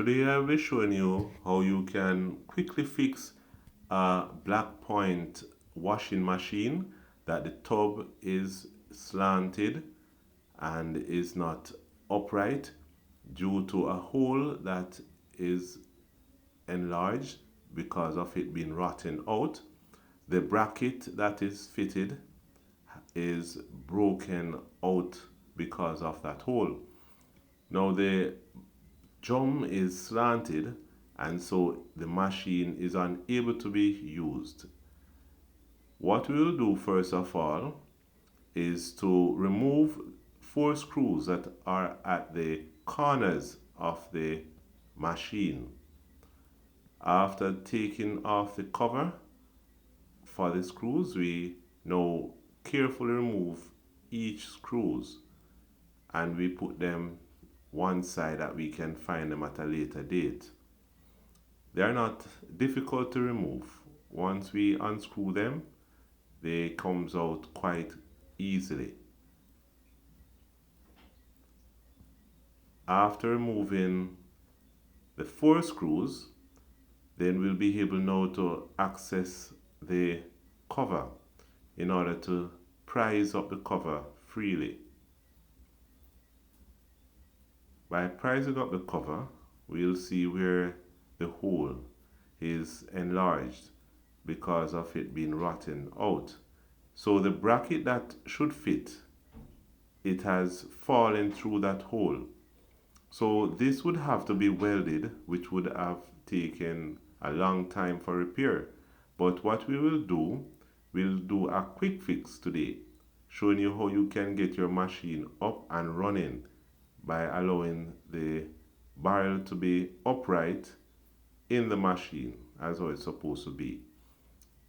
Today I will be showing you how you can quickly fix a black point washing machine that the tub is slanted and is not upright due to a hole that is enlarged because of it being rotten out. The bracket that is fitted is broken out because of that hole. Now the drum is slanted and so the machine is unable to be used. What we will do first of all is to remove 4 screws that are at the corners of the machine. After taking off the cover for the screws, we now carefully remove each screws and we put them one side that we can find them at a later date. They are not difficult to remove. Once we unscrew them, they comes out quite easily. After removing the 4 screws, then we'll be able now to access the cover in order to prise up the cover freely. By prising up the cover, we'll see where the hole is enlarged because of it being rotten out. So the bracket that should fit, it has fallen through that hole. So this would have to be welded, which would have taken a long time for repair. But what we will do, we'll do a quick fix today, showing you how you can get your machine up and running by allowing the barrel to be upright in the machine as how it's supposed to be.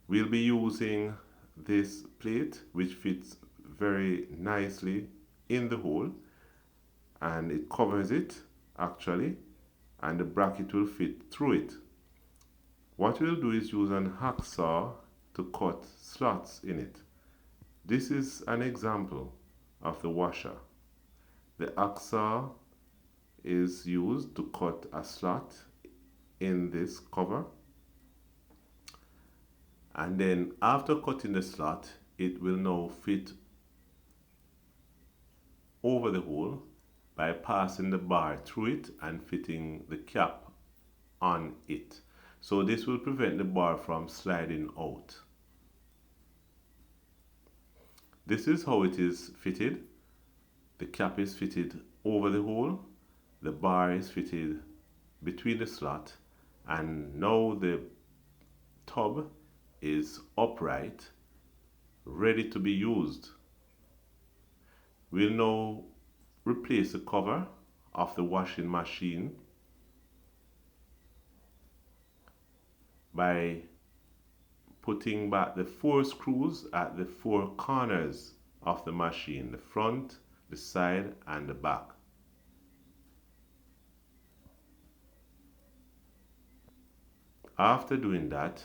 We'll be using this plate which fits very nicely in the hole and it covers it actually, and the bracket will fit through it. What we'll do is use an hacksaw to cut slots in it. This is an example of the washer. The hacksaw is used to cut a slot in this cover, and then after cutting the slot, it will now fit over the hole by passing the bar through it and fitting the cap on it. So this will prevent the bar from sliding out. This is how it is fitted. The cap is fitted over the hole, the bar is fitted between the slot, and now the tub is upright, ready to be used. We'll now replace the cover of the washing machine by putting back the 4 screws at the 4 corners of the machine, the front, the side, and the back. After doing that,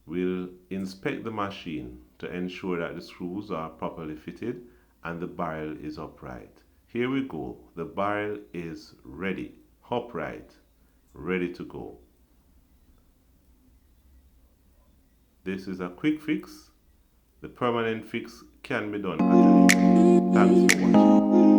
we'll inspect the machine to ensure that the screws are properly fitted and the barrel is upright. Here we go. The barrel is ready, upright, ready to go. This is a quick fix. The permanent fix can be done at a later. Thanks for watching.